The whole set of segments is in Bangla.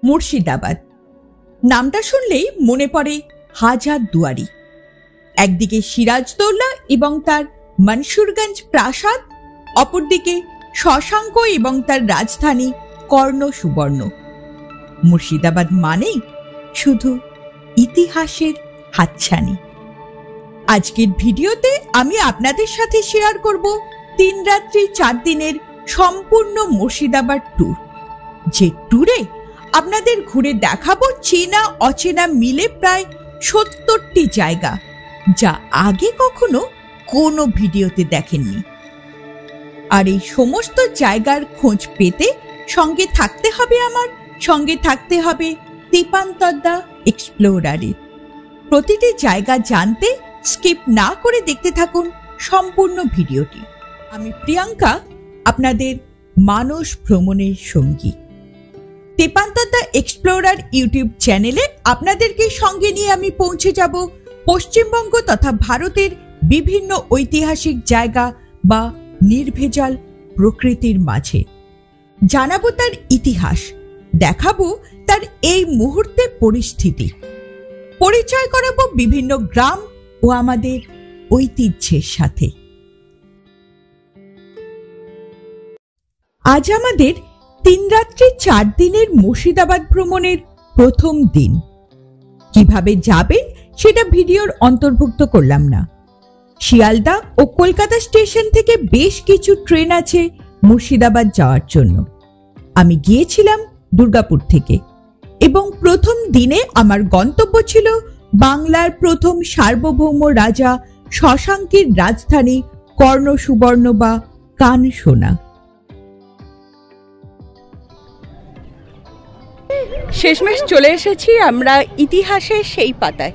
মুর্শিদাবাদ। নামটা শুনলেই মনে পড়ে হাজারদুয়ারি। একদিকে সিরাজদৌল্লা এবং তার মনসুরগঞ্জ প্রাসাদ, অপরদিকে শশাঙ্ক এবং তার রাজধানী কর্ণ সুবর্ণ। মুর্শিদাবাদ মানেই শুধু ইতিহাসের হাতছানি। আজকের ভিডিওতে আমি আপনাদের সাথে শেয়ার করব 3 রাত্রি 4 দিনের সম্পূর্ণ মুর্শিদাবাদ ট্যুর, যে ট্যুরে আপনাদের ঘুরে দেখাবো চেনা অচেনা মিলে প্রায় 70টি জায়গা, যা আগে কখনো কোনো ভিডিওতে দেখেননি। আর এই সমস্ত জায়গার খোঁজ পেতে সঙ্গে থাকতে হবে সঙ্গে থাকতে হবে তেপান্তরদা এক্সপ্লোরারে। প্রতিটি জায়গা জানতে স্কিপ না করে দেখতে থাকুন সম্পূর্ণ ভিডিওটি। আমি প্রিয়াঙ্কা, আপনাদের মানস ভ্রমণের সঙ্গী। তেপান্তরদা এক্সপ্লোরার ইউটিউব চ্যানেলে আপনাদেরকে সঙ্গে নিয়ে আমি পৌঁছে যাব পশ্চিমবঙ্গ তথা ভারতের বিভিন্ন ঐতিহাসিক জায়গা বা নির্ভেজাল প্রকৃতির মাঝে। জানাবো তার ইতিহাস, দেখাবো তার এই মুহূর্তে পরিস্থিতি, পরিচয় করাবো বিভিন্ন গ্রাম ও আমাদের ঐতিহ্যের সাথে। আজ আমাদের 3 রাত্রি 4 দিনের মুর্শিদাবাদ ভ্রমণের প্রথম দিন। কিভাবে যাবেন সেটা ভিডিওর অন্তর্ভুক্ত করলাম না। শিয়ালদা ও কলকাতা স্টেশন থেকে বেশ কিছু ট্রেন আছে মুর্শিদাবাদ যাওয়ার জন্য। আমি গিয়েছিলাম দুর্গাপুর থেকে এবং প্রথম দিনে আমার গন্তব্য ছিল বাংলার প্রথম সার্বভৌম রাজা শশাঙ্কের রাজধানী কর্ণ সুবর্ণ বা কানসোনা। শেষমেশ চলে এসেছি আমরা ইতিহাসের সেই পাতায়,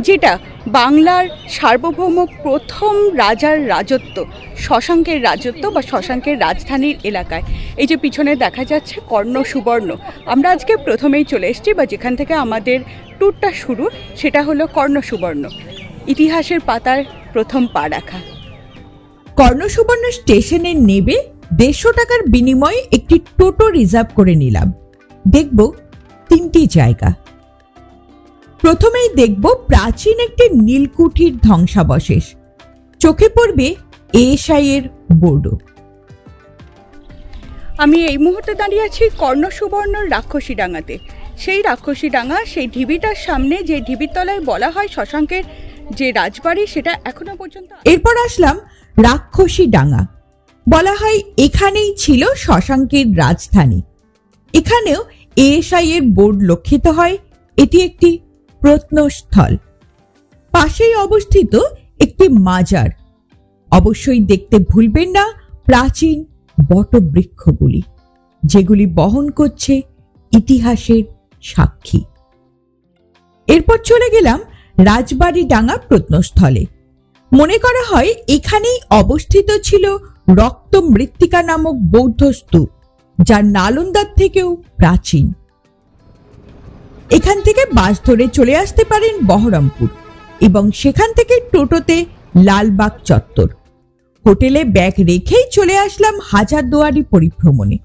যেটা বাংলার সার্বভৌম প্রথম রাজার রাজত্ব, শশাঙ্কের রাজত্ব বা শশাঙ্কের রাজধানীর এলাকায়। এই যে পিছনে দেখা যাচ্ছে কর্ণ সুবর্ণ, আমরা আজকে প্রথমেই চলে এসেছি বা যেখান থেকে আমাদের ট্যুরটা শুরু সেটা হলো কর্ণ সুবর্ণ, ইতিহাসের পাতার প্রথম পা রাখা। কর্ণ সুবর্ণ স্টেশনে নেবে 150 টাকার বিনিময়ে একটি টোটো রিজার্ভ করে নিলাম। দেখব 3টি জায়গা। প্রথমেই দেখব প্রাচীন একটি নীলকুঠির ধ্বংসাবশেষ, চোখে পড়বে এএসআই এর বোর্ড। আমি এই মুহূর্তে দাঁড়িয়ে আছি কর্ণ সুবর্ণর রাক্ষসীডাঙ্গাতে। সেই রাক্ষসীডাঙ্গা, সেই ঢিবিটার সামনে যে ঢিবির তলায় বলা হয় শশাঙ্কের যে রাজবাড়ি, সেটা এখনো পর্যন্ত। এরপর আসলাম রাক্ষসীডাঙ্গা। বলা হয় এখানেই ছিল শশাঙ্কের রাজধানী। এখানেও এএসআই এর বোর্ড লক্ষিত হয়। এটি একটি প্রত্নস্থল। পাশেই অবস্থিত একটি মাজার। অবশ্যই দেখতে ভুলবেন না প্রাচীন বটবৃক্ষগুলি, যেগুলি বহন করছে ইতিহাসের সাক্ষী। এরপর চলে গেলাম রাজবাড়িডাঙ্গা প্রত্নস্থলে। মনে করা হয় এখানেই অবস্থিত ছিল রক্ত মৃত্তিকা নামক বৌদ্ধ স্তূপ, যা নালন্দার থেকেও প্রাচীন। এখান থেকে বাস ধরে চলে আসতে পারেন বহরমপুর এবং সেখান থেকে টোটোতে লালবাগ চত্বর। হোটেলে ব্যাগ রেখেই চলে আসলাম হাজারদুয়ারি পরিভ্রমণে।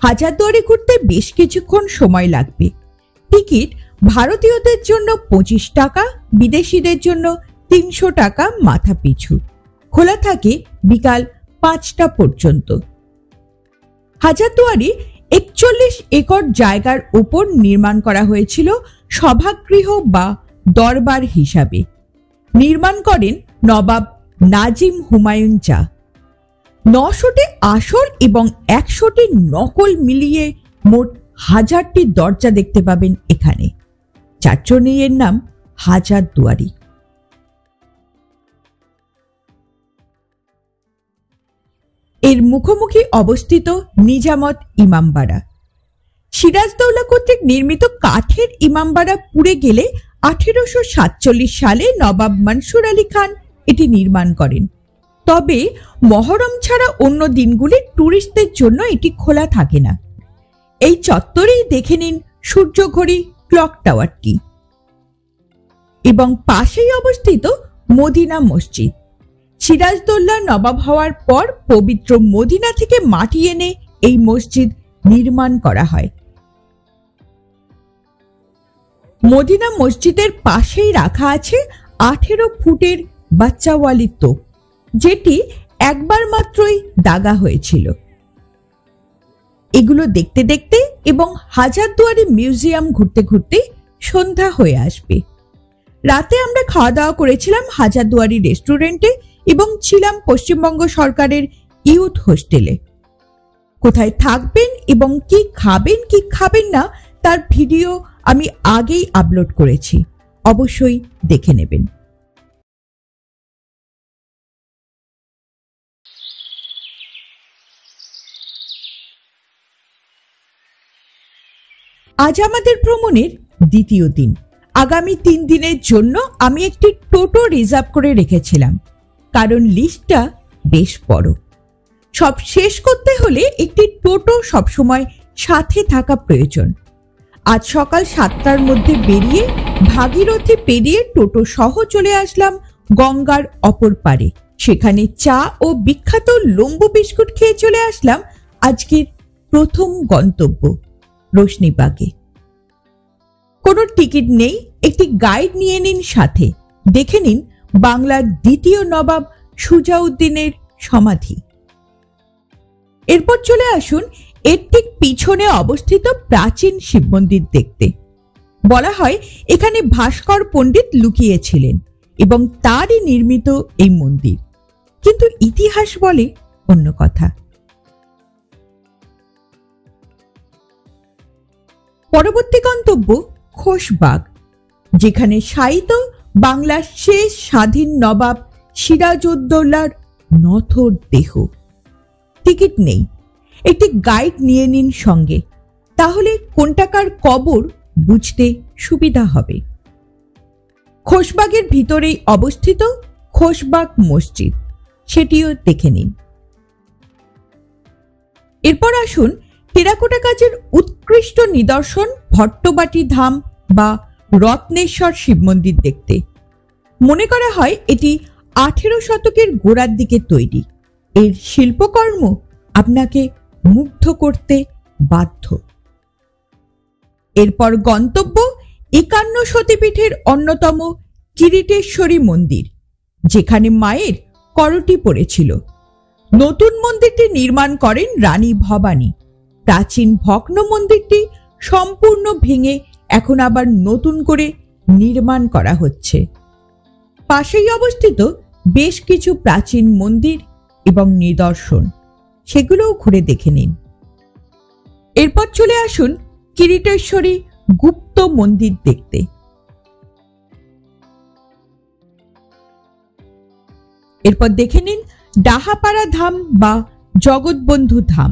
হাজারদুয়ারি ঘুরতে বেশ কিছুক্ষণ সময় লাগবে। টিকিট ভারতীয়দের জন্য 25 টাকা, বিদেশিদের জন্য 300 টাকা মাথা পিছু। খোলা থাকে বিকাল 5টা পর্যন্ত। হাজারদুয়ারি 41 একর জায়গার উপর নির্মাণ করা হয়েছিল সভাগৃহ বা দরবার হিসাবে। নির্মাণ করেন নবাব নাজিম হুমায়ুন জা। 900টি আসল এবং 100টি নকল মিলিয়ে মোট 1000টি দরজা দেখতে পাবেন এখানে, যার জন্য এর নাম হাজারদুয়ারি। এর মুখোমুখি অবস্থিত নিজামত ইমামবাড়া। সিরাজদৌল্লা কর্তৃক নির্মিত কাঠের ইমামবাড়া পুড়ে গেলে 1847 সালে নবাব মনসুর আলী খান এটি নির্মাণ করেন। তবে মহরম ছাড়া অন্য দিনগুলি টুরিস্টদের জন্য এটি খোলা থাকে না। এই চত্বরেই দেখে নিন সূর্যঘড়ি ক্লক টাওয়ারটি এবং পাশেই অবস্থিত মদিনা মসজিদ। সিরাজদৌল্লা নবাব হওয়ার পর পবিত্র মদিনা থেকে মাটি এনে এই মসজিদ নির্মাণ করা হয়। মদিনা মসজিদের পাশেই রাখা আছে 18 ফুটের বাচ্চাওয়ালি তোপ, যেটি একবার মাত্রই দাগা হয়েছিল। এগুলো দেখতে দেখতে এবং হাজারদুয়ারি মিউজিয়াম ঘুরতে ঘুরতে সন্ধ্যা হয়ে আসবে। রাতে আমরা খাওয়া দাওয়া করেছিলাম হাজারদুয়ারি রেস্টুরেন্টে এবং ছিলাম পশ্চিমবঙ্গ সরকারের ইউথ হোস্টেলে। কোথায় থাকবেন এবং কি খাবেন না তার ভিডিও আমি আগেই আপলোড করেছি, অবশ্যই দেখে নেবেন। আজ আমাদের ভ্রমণের দ্বিতীয় দিন। আগামী 3 দিনের জন্য আমি একটি টোটো রিজার্ভ করে রেখেছিলাম, কারণ লিস্টটা বেশ বড়। সব শেষ করতে হলে একটি টোটো সবসময় সাথে থাকা প্রয়োজন। আজ সকাল 7টার মধ্যে বেরিয়ে ভাগীরথী পেরিয়ে টোটো সহ চলে আসলাম গঙ্গার অপর পারে। সেখানে চা ও বিখ্যাত লম্বু বিস্কুট খেয়ে চলে আসলাম আজকের প্রথম গন্তব্য রোশনীবাগে। কোনো টিকিট নেই, একটি গাইড নিয়ে নিন সাথে। দেখে নিন বাংলার দ্বিতীয় নবাব সুজাউদ্দিনের সমাধি। এরপর চলে আসুন এর ঠিক পিছনে অবস্থিত প্রাচীন শিব মন্দির দেখতে। বলা হয় এখানে ভাস্কর পণ্ডিত লুকিয়েছিলেন এবং তারই নির্মিত এই মন্দির, কিন্তু ইতিহাস বলে অন্য কথা। পরবর্তী গন্তব্য খোশবাগ, যেখানে শায়িত বাংলার শেষ স্বাধীন নবাব সিরাজউদ্দৌলার নথর দেহ। টিকিট নেই, একটি গাইড নিয়ে নিন সঙ্গে, তাহলে কোনটাকার কবর বুঝতে সুবিধা হবে। খোশবাগের ভিতরেই অবস্থিত খোশবাগ মসজিদ, সেটিও দেখে নিন। এরপর আসুন টেরাকোটা কাজের উৎকৃষ্ট নিদর্শন ভট্টবাটি ধাম বা রত্নেশ্বর শিব মন্দির দেখতে। মনে করা হয় এটি 18 শতকের গোড়ার দিকে তৈরি। এর শিল্পকর্ম আপনাকে মুগ্ধ করতে বাধ্য। এরপর গন্তব্য 51 সতীপীঠের অন্যতম কিরিটেশ্বরী মন্দির, যেখানে মায়ের করটি পড়েছিল। নতুন মন্দিরটি নির্মাণ করেন রানী ভবানী। প্রাচীন ভগ্ন মন্দিরটি সম্পূর্ণ ভেঙে এখন আবার নতুন করে নির্মাণ করা হচ্ছে। পাশেই অবস্থিত বেশ কিছু প্রাচীন মন্দির এবং নিদর্শন, সেগুলোও ঘুরে দেখে নিন। এরপর চলে আসুন কিরিটেশ্বরী গুপ্ত মন্দির দেখতে। এরপর দেখে নিন ডাহাপাড়া ধাম বা জগৎবন্ধু ধাম।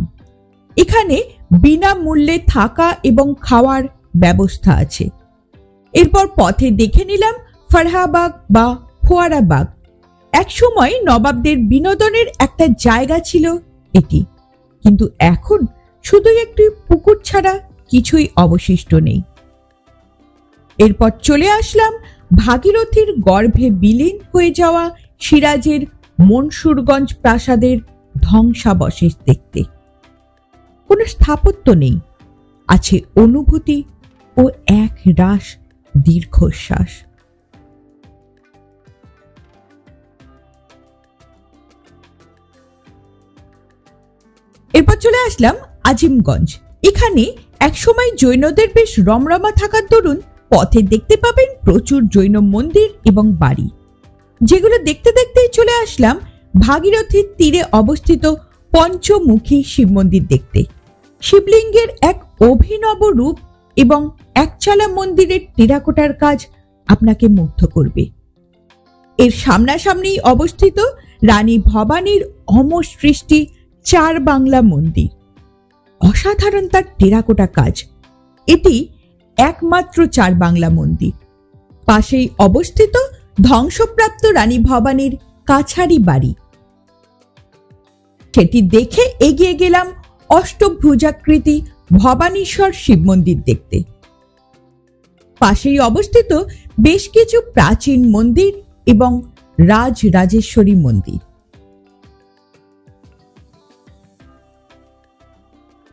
এখানে বিনামূল্যে থাকা এবং খাওয়ার ব্যবস্থা আছে। এরপর পথে দেখে নিলাম ফরহাবাগ বা ফোয়ারাবাগ। একসময় নবাবদের বিনোদনের একটা জায়গা ছিল এটি, কিন্তু এখন শুধুই একটি পুকুর ছাড়া কিছুই অবশিষ্ট নেই। এরপর চলে আসলাম ভাগীরথীর গর্ভে বিলীন হয়ে যাওয়া সিরাজের মনসুরগঞ্জ প্রাসাদের ধ্বংসাবশেষ দেখতে। কোনো স্থাপত্য নেই, আছে অনুভূতি ও এক রাশ দীর্ঘশ্বাস। এরপর চলে আসলাম আজিমগঞ্জ। এখানে একসময় জৈনদের বেশ রমরমা থাকার দরুন পথে দেখতে পাবেন প্রচুর জৈন মন্দির এবং বাড়ি, যেগুলো দেখতে দেখতেই চলে আসলাম ভাগীরথীর তীরে অবস্থিত পঞ্চমুখী শিব মন্দির দেখতে। শিবলিঙ্গের এক অভিনব রূপ এবং একচালা মন্দিরের টেরাকোটার কাজ আপনাকে মুগ্ধ করবে। এর সামনাসামনি অবস্থিত রানী ভবানীর অমর সৃষ্টি চার বাংলা মন্দির। অসাধারণ তার টেরাকোটা কাজ। এটি একমাত্র চার বাংলা মন্দির। পাশেই অবস্থিত ধ্বংসপ্রাপ্ত রানী ভবানীর কাছারি বাড়ি। সেটি দেখে এগিয়ে গেলাম অষ্টভুজাকৃতি ভবানীশ্বর শিব মন্দির দেখতে। পাশেই অবস্থিত বেশ কিছু প্রাচীন মন্দির এবং রাজরাজেশ্বরী মন্দির।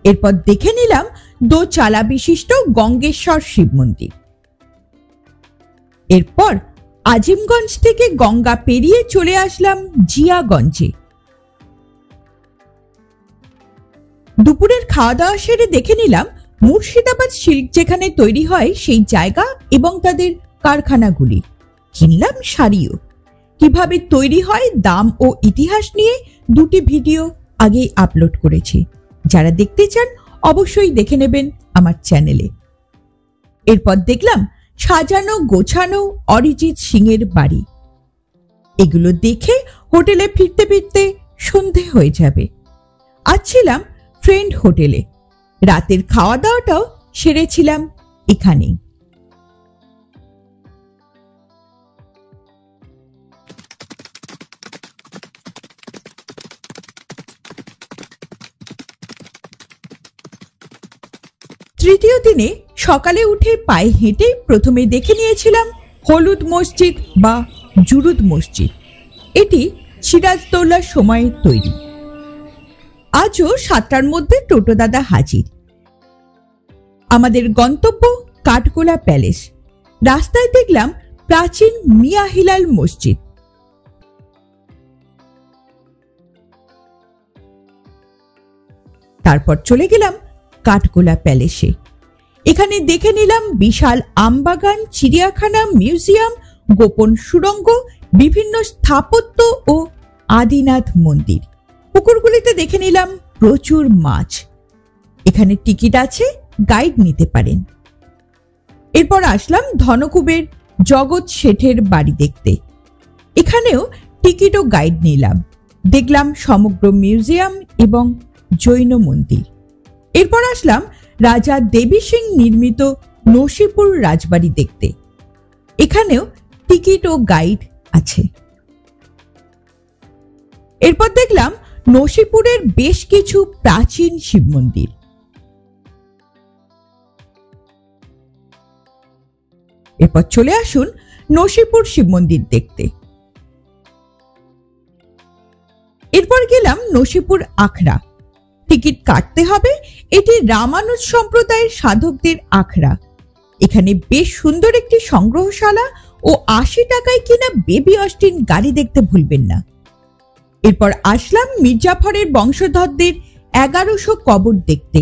এরপর দেখে নিলাম দোচালা বিশিষ্ট গঙ্গেশ্বর শিব মন্দির। এরপর আজিমগঞ্জ থেকে গঙ্গা পেরিয়ে চলে আসলাম জিয়াগঞ্জে। দুপুরের খাওয়া দাওয়া সেরে দেখে নিলাম মুর্শিদাবাদ সিল্ক যেখানে তৈরি হয় সেই জায়গা এবং তাদের কারখানাগুলি। কিনলাম শাড়িও। কিভাবে তৈরি হয় দাম ও ইতিহাস নিয়ে দুটি ভিডিও আগেই আপলোড করেছি, যারা দেখতে চান অবশ্যই দেখে নেবেন আমার চ্যানেলে। এরপর দেখলাম সাজানো গোছানো অরিজিৎ সিং এর বাড়ি। এগুলো দেখে হোটেলে ফিরতে ফিরতে সন্ধে হয়ে যাবে। আজ ছিলাম ফ্রেন্ড হোটেলে। রাতের খাওয়া দাওয়াটাও সেরেছিলাম এখানেই। তৃতীয় দিনে সকালে উঠে পায়ে হেঁটে প্রথমে দেখে নিয়েছিলাম হলুদ মসজিদ বা জুরুদ মসজিদ। এটি সিরাজদৌল্লার সময়ে তৈরি। আজও 7টার মধ্যে টোটো দাদা হাজির। আমাদের গন্তব্য কাঠগোলা প্যালেস। রাস্তায় দেখলাম প্রাচীন মিয়া হিলাল মসজিদ। তারপর চলে গেলাম কাঠগোলা প্যালেসে। এখানে দেখে নিলাম বিশাল আমবাগান, চিড়িয়াখানা, মিউজিয়াম, গোপন সুড়ঙ্গ, বিভিন্ন স্থাপত্য ও আদিনাথ মন্দির। পুকুরগুলিতে দেখে নিলাম প্রচুর মাছ। এখানে টিকিট আছে, গাইড নিতে পারেন। এরপর আসলাম ধনকুবের জগৎ শেঠের বাড়ি দেখতে। এখানেও টিকিট ও গাইড নিলাম। দেখলাম সমগ্র মিউজিয়াম এবং জৈন মন্দির। এরপর আসলাম রাজা দেবী সিং নির্মিত নসিপুর রাজবাড়ি দেখতে। এখানেও টিকিট ও গাইড আছে। এরপর দেখলাম নসিপুরের বেশ কিছু প্রাচীন শিব মন্দির। এরপর চলে আসুন নসিপুর শিব মন্দির দেখতে। এরপর গেলাম নসিপুর আখড়া। টিকিট কাটতে হবে। এটি রামানুজ সম্প্রদায়ের সাধকদের আখড়া। এখানে বেশ সুন্দর একটি সংগ্রহশালা ও 80 টাকায় কিনা বেবি অস্টিন গাড়ি দেখতে ভুলবেন না। এরপর আসলাম মির্জাফরের বংশধরদের 1100 কবর দেখতে।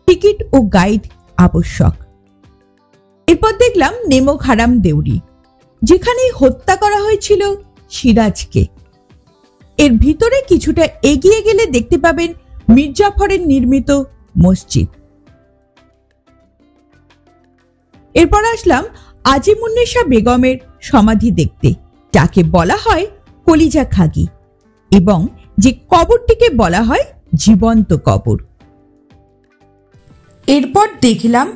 টিকিট ও গাইড আবশ্যক। এরপর দেখলাম নেমক হারাম দেউরি, যেখানে হত্যা করা হয়েছিল সিরাজকে। এর ভিতরে কিছুটা এগিয়ে গেলে দেখতে পাবেন মির্জাফরের নির্মিত মসজিদ। এরপর আসলাম আজিমুন্নেসা বেগমের সমাধি দেখতে, যাকে বলা হয় কলিজা খাগি, এবং যে কবরটিকে বলা হয় জীবন্ত কবর। এরপর দেখলাম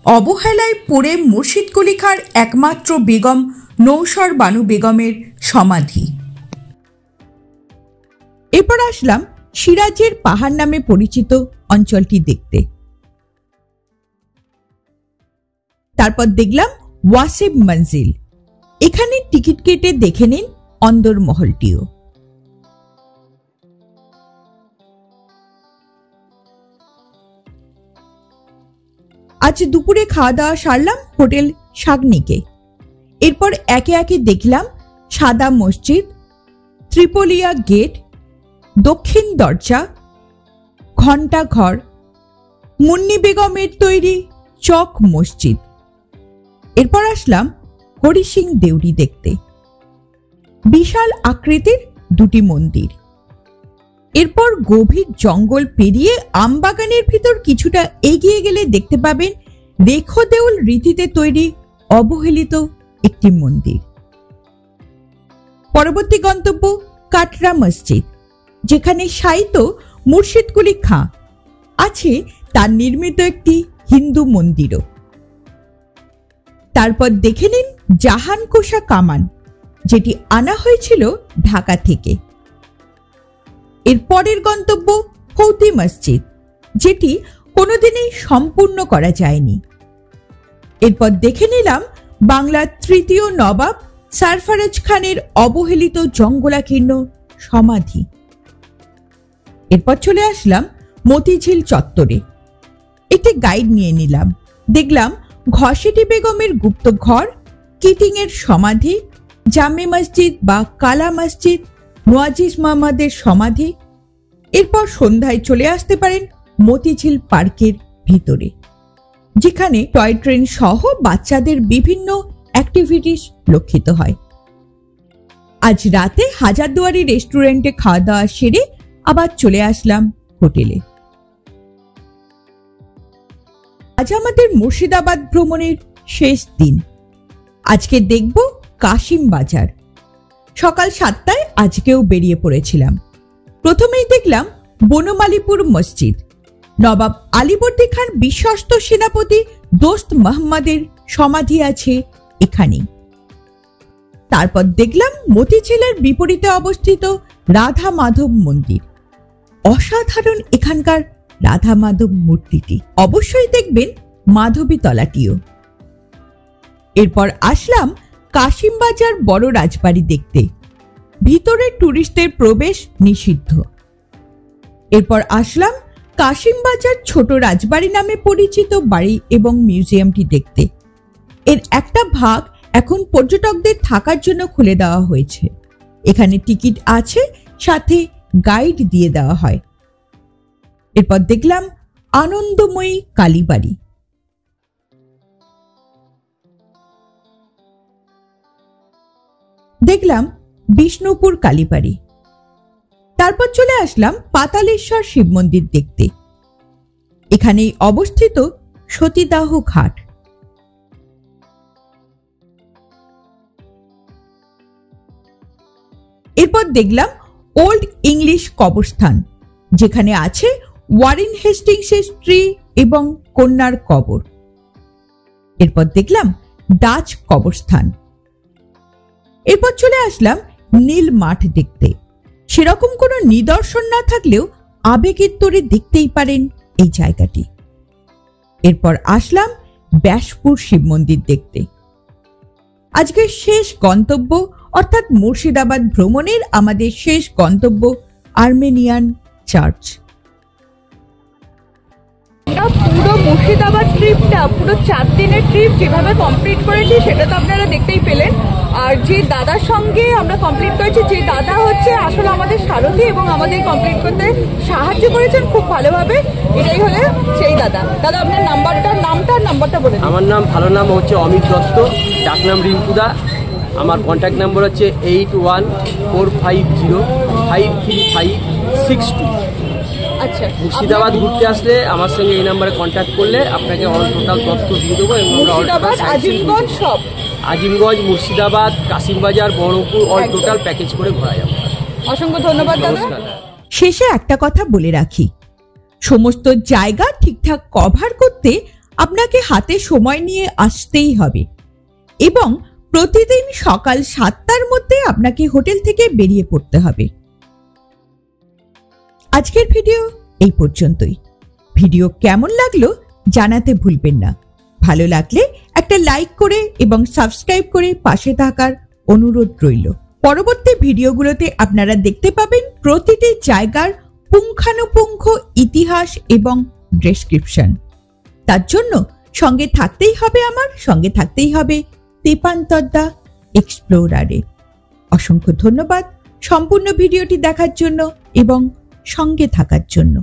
অবহেলায় পড়ে মুর্শিদ কুলি খাঁর একমাত্র বেগম নৌশর বানু বেগমের সমাধি। এরপর আসলাম সিরাজের পাহাড় নামে পরিচিত অঞ্চলটি দেখতে। তারপর দেখলাম ওয়াসিব মঞ্জিল। এখানে টিকিট কেটে দেখে নিন অন্দর মহলটিও। আজ দুপুরে খাওয়া দাওয়া সারলাম হোটেল শাগনিকে। এরপর একে একে দেখলাম সাদা মসজিদ, ত্রিপোলিয়া গেট, দক্ষিণ দরজা, ঘণ্টা ঘর, মুন্নি বেগমের তৈরি চক মসজিদ। এরপর আসলাম হরি সিং দেউরি দেখতে। বিশাল আকৃতির দুটি মন্দির। এরপর গভীর জঙ্গল পেরিয়ে আমবাগানের ভিতর কিছুটা এগিয়ে গেলে দেখতে পাবেন রেখো দেউল রীতিতে তৈরি অবহেলিত একটি মন্দির। পরবর্তী গন্তব্য কাটরা মসজিদ, যেখানে শায়িত মুর্শিদ কুলি খাঁ আছে তার নির্মিত একটি হিন্দু মন্দিরও। তারপর দেখে নিন জাহানকোষা কামান, যেটি আনা হয়েছিল ঢাকা থেকে। এর পরের গন্তব্য ফৌতি মসজিদ, যেটি কোনোদিনই সম্পূর্ণ করা যায়নি। এরপর দেখে নিলাম বাংলার তৃতীয় নবাব সরফরাজ খানের অবহেলিত জঙ্গলাকীর্ণ সমাধি। এরপর চলে আসলাম মতিঝিল চত্বরে। একটি গাইড নিয়ে নিলাম। দেখলাম ঘসেটি বেগমের গুপ্ত ঘর, কিটিং এর সমাধি, জামে মসজিদ বা কালা মসজিদ, নওয়াজিস মোহাম্মদের সমাধি। এরপর সন্ধ্যায় চলে আসতে পারেন মতিঝিল পার্কের ভিতরে, যেখানে টয় ট্রেন সহ বাচ্চাদের বিভিন্ন অ্যাক্টিভিটিস লক্ষিত হয়। আজ রাতে হাজারদুয়ারি রেস্টুরেন্টে খাওয়া দাওয়া সেরে আবার চলে আসলাম হোটেলে। আজ আমাদের মুর্শিদাবাদ ভ্রমণের শেষ দিন। আজকে দেখব কাশিম বাজার। সকাল 7টায় আজকেও বেরিয়ে পড়েছিলাম। প্রথমেই দেখলাম বনমালীপুর মসজিদ। নবাব আলীবর্দী খান বিশ্বস্ত সেনাপতি দোস্ত মোহাম্মদের সমাধি আছে এখানেই। তারপর দেখলাম মতিঝিলের বিপরীতে অবস্থিত রাধা মাধব মন্দির। অসাধারণ এখানকার রাধা মাধব মূর্তিটি। অবশ্যই দেখবেন মাধবী তলাটিও। এরপর আসলাম কাশিম বাজার বড় রাজবাড়ি দেখতে। ভিতরে টুরিস্টদের প্রবেশ নিষিদ্ধ। এরপর আসলাম কাশিম বাজার ছোট রাজবাড়ি নামে পরিচিত বাড়ি এবং মিউজিয়ামটি দেখতে। এর একটা ভাগ এখন পর্যটকদের থাকার জন্য খুলে দেওয়া হয়েছে। এখানে টিকিট আছে, সাথে গাইড দিয়ে দেওয়া হয়। এরপর দেখলাম আনন্দময়ী কালীবাড়ি। দেখলাম বিষ্ণুপুর কালীবাড়ি। তারপর চলে আসলাম পাতালেশ্বর শিব মন্দির দেখতে। এখানেই অবস্থিত সতীদাহ ঘাট। এরপর দেখলাম ওল্ড ইংলিশ কবরস্থান, যেখানে আছে ওয়ারেন হেস্টিংসের স্ত্রী এবং কন্যার কবর। এরপর দেখলাম ডাচ কবরস্থান। এরপর চলে আসলাম নীল মাঠ দেখতে। সেরকম কোনো নিদর্শন না থাকলেও আবেগের তোড়ে দেখতেই পারেন এই জায়গাটি। এরপর আসলাম ব্যাসপুর শিব মন্দির দেখতে। আজকের শেষ গন্তব্য অর্থাৎ মুর্শিদাবাদ ভ্রমণের আমাদের শেষ গন্তব্য আর্মেনিয়ান চার্চ। পুরো মুর্শিদাবাদ ট্রিপটা পুরো 4 দিনের ট্রিপ যেভাবে কমপ্লিট করেছি সেটা তো আপনারা দেখতেই পেলেন। আর যে দাদার সঙ্গে আমরা কমপ্লিট করেছি, যে দাদা হচ্ছে আসলে আমাদের সারথি এবং আমাদের কমপ্লিট করতে সাহায্য করেছেন খুব ভালোভাবে, এটাই হলে সেই দাদা। দাদা আপনার নাম্বারটা বলে দিন। আমার নাম হচ্ছে অমিত দত্ত, ডাকনাম রিঙ্কুদা। আমার কন্ট্যাক্ট নাম্বার হচ্ছে 8145053562। আচ্ছা, মুর্শিদাবাদ ঘুরতে আসলে আমার সঙ্গে এই নাম্বারে কন্ট্যাক্ট করলে আপনাকে অল টোটাল তথ্য দিয়ে দেবো। মুর্শিদাবাদ, আজিমগঞ্জ সব, আজিমগঞ্জ, মুর্শিদাবাদ, কাশিম বাজার, বহরমপুর অল টোটাল প্যাকেজ করে ঘোরা যাবে। অসংখ্য ধন্যবাদ দাদা। শেষে একটা কথা বলে রাখি, সমস্ত জায়গা ঠিকঠাক কভার করতে আপনাকে হাতে সময় নিয়ে আসতেই হবে এবং প্রতিদিন সকাল 7টার মধ্যে আপনাকে হোটেল থেকে বেরিয়ে পড়তে হবে। আজকের ভিডিও এই পর্যন্তই। ভিডিও কেমন লাগলো জানাতে ভুলবেন না। ভালো লাগলে একটা লাইক করে এবং সাবস্ক্রাইব করে পাশে থাকার অনুরোধ রইল। পরবর্তী ভিডিওগুলোতে আপনারা দেখতে পাবেন প্রতিটি জায়গার পুঙ্খানুপুঙ্খ ইতিহাস এবং ডেসক্রিপশন। তার জন্য সঙ্গে থাকতেই হবে তেপান্তরদা এক্সপ্লোরারে। অসংখ্য ধন্যবাদ সম্পূর্ণ ভিডিওটি দেখার জন্য এবং সঙ্গে থাকার জন্য।